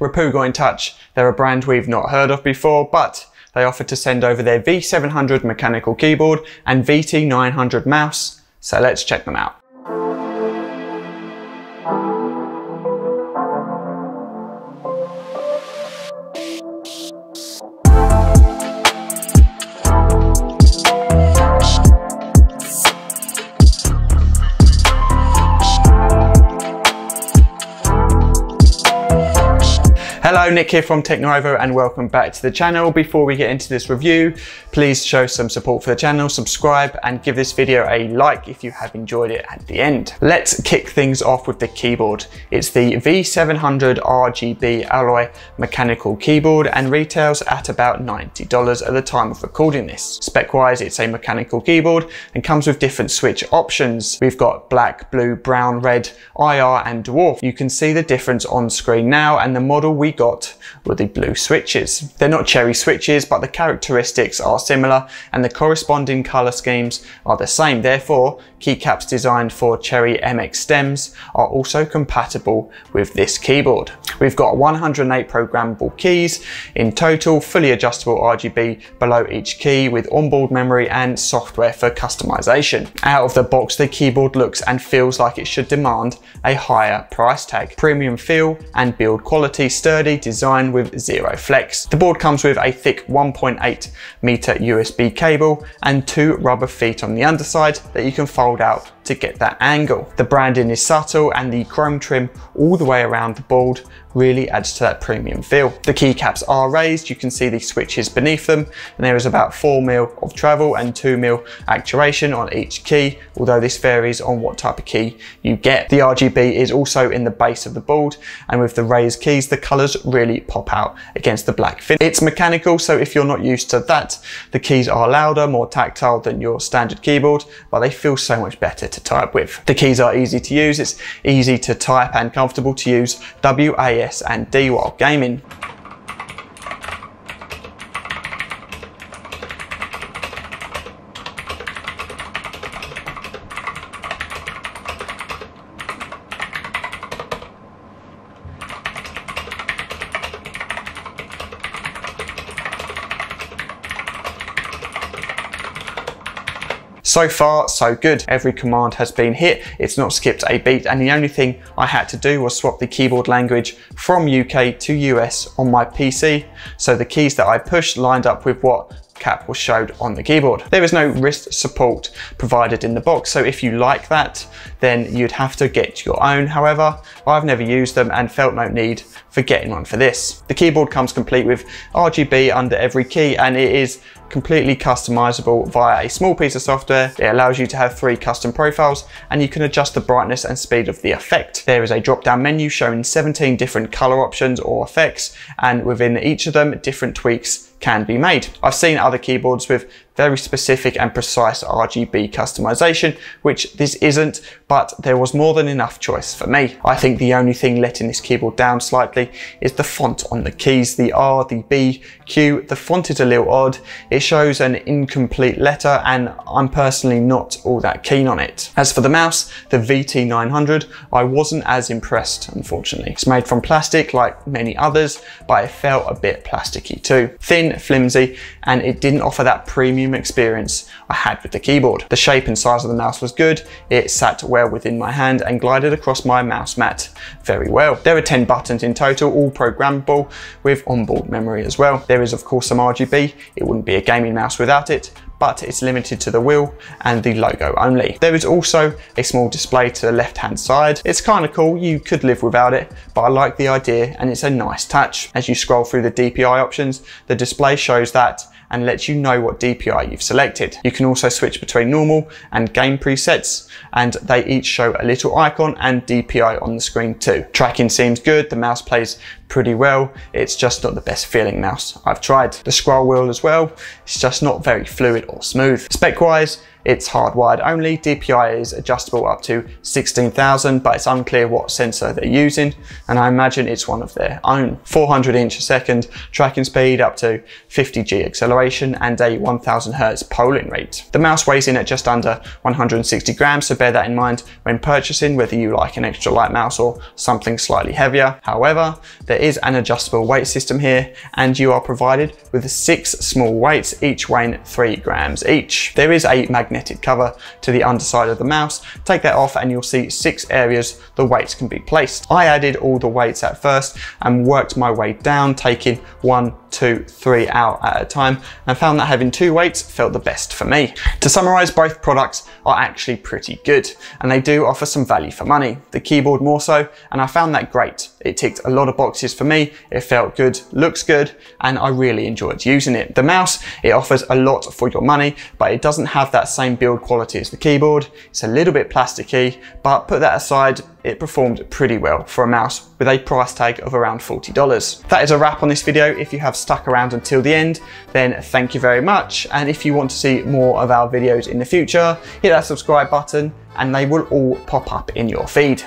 Rapoo got in touch. They're a brand we've not heard of before, but they offered to send over their V700 mechanical keyboard and VT900 mouse, so let's check them out. Hello, Nick here from TechNuovo and welcome back to the channel. Before we get into this review, please show some support for the channel, subscribe and give this video a like if you have enjoyed it at the end. Let's kick things off with the keyboard. It's the V700RGB alloy mechanical keyboard and retails at about $90 at the time of recording this. Spec-wise, it's a mechanical keyboard and comes with different switch options. We've got black, blue, brown, red, IR and dwarf. You can see the difference on screen now, and the model we got were the blue switches. They're not cherry switches, but the characteristics are similar and the corresponding color schemes are the same. Therefore, keycaps designed for cherry MX stems are also compatible with this keyboard. We've got 108 programmable keys in total, fully adjustable RGB below each key with onboard memory and software for customization. Out of the box, the keyboard looks and feels like it should demand a higher price tag. Premium feel and build quality, sturdy design with zero flex. The board comes with a thick 1.8 meter USB cable and 2 rubber feet on the underside that you can fold out to get that angle. The branding is subtle and the chrome trim all the way around the board really adds to that premium feel. The keycaps are raised, you can see the switches beneath them, and there is about 4mm of travel and 2mm actuation on each key, although this varies on what type of key you get. The RGB is also in the base of the board, and with the raised keys, the colors really pop out against the black finish. It's mechanical, so if you're not used to that, the keys are louder, more tactile than your standard keyboard, but they feel so much better to type with. The keys are easy to use, it's easy to type and comfortable to use WAS and D while gaming. So far, so good. Every command has been hit, it's not skipped a beat, and the only thing I had to do was swap the keyboard language from UK to US on my PC, so the keys that I pushed lined up with what cap was showed on the keyboard. There is no wrist support provided in the box, so if you like that, then you'd have to get your own. However, I've never used them and felt no need for getting one for this. The keyboard comes complete with RGB under every key, and it is completely customizable via a small piece of software. It allows you to have 3 custom profiles, and you can adjust the brightness and speed of the effect. There is a drop-down menu showing 17 different color options or effects, and within each of them, different tweaks can be made. I've seen other keyboards with very specific and precise RGB customization, which this isn't, but there was more than enough choice for me. I think the only thing letting this keyboard down slightly is the font on the keys. The R, the B, Q, the font is a little odd. It shows an incomplete letter, and I'm personally not all that keen on it. As for the mouse, the VT900, I wasn't as impressed, unfortunately. It's made from plastic like many others, but it felt a bit plasticky too. Thin, flimsy, and it didn't offer that premium experience I had with the keyboard. The shape and size of the mouse was good. It sat well within my hand and glided across my mouse mat very well. There are 10 buttons in total, all programmable with onboard memory as well. There is of course some RGB. It wouldn't be a gaming mouse without it, but it's limited to the wheel and the logo only. There is also a small display to the left hand side. It's kind of cool, you could live without it, but I like the idea and it's a nice touch. As you scroll through the DPI options, the display shows that and lets you know what DPI you've selected. You can also switch between normal and game presets, and they each show a little icon and DPI on the screen too. Tracking seems good, the mouse plays pretty well, it's just not the best feeling mouse I've tried. The scroll wheel as well, it's just not very fluid or smooth. Spec wise, It's hardwired only, DPI is adjustable up to 16,000, but it's unclear what sensor they're using, and I imagine it's one of their own. 400 inch a second tracking speed, up to 50G acceleration, and a 1000 Hz polling rate. The mouse weighs in at just under 160 grams, so bear that in mind when purchasing, whether you like an extra light mouse or something slightly heavier. However, there is an adjustable weight system here, and you are provided with 6 small weights, each weighing 3 grams each. There is a magnetic cover to the underside of the mouse. Take that off and you'll see 6 areas the weights can be placed. I added all the weights at first and worked my way down, taking 1, 2, 3 out at a time, and found that having 2 weights felt the best for me. To summarize, both products are actually pretty good, and they do offer some value for money. The keyboard more so, and I found that great. It ticked a lot of boxes for me. It felt good, looks good, and I really enjoyed using it. The mouse, it offers a lot for your money, but it doesn't have that same build quality as the keyboard. It's a little bit plasticky, but put that aside, it performed pretty well for a mouse with a price tag of around $40. That is a wrap on this video. If you have stuck around until the end, then thank you very much. And if you want to see more of our videos in the future, hit that subscribe button and they will all pop up in your feed.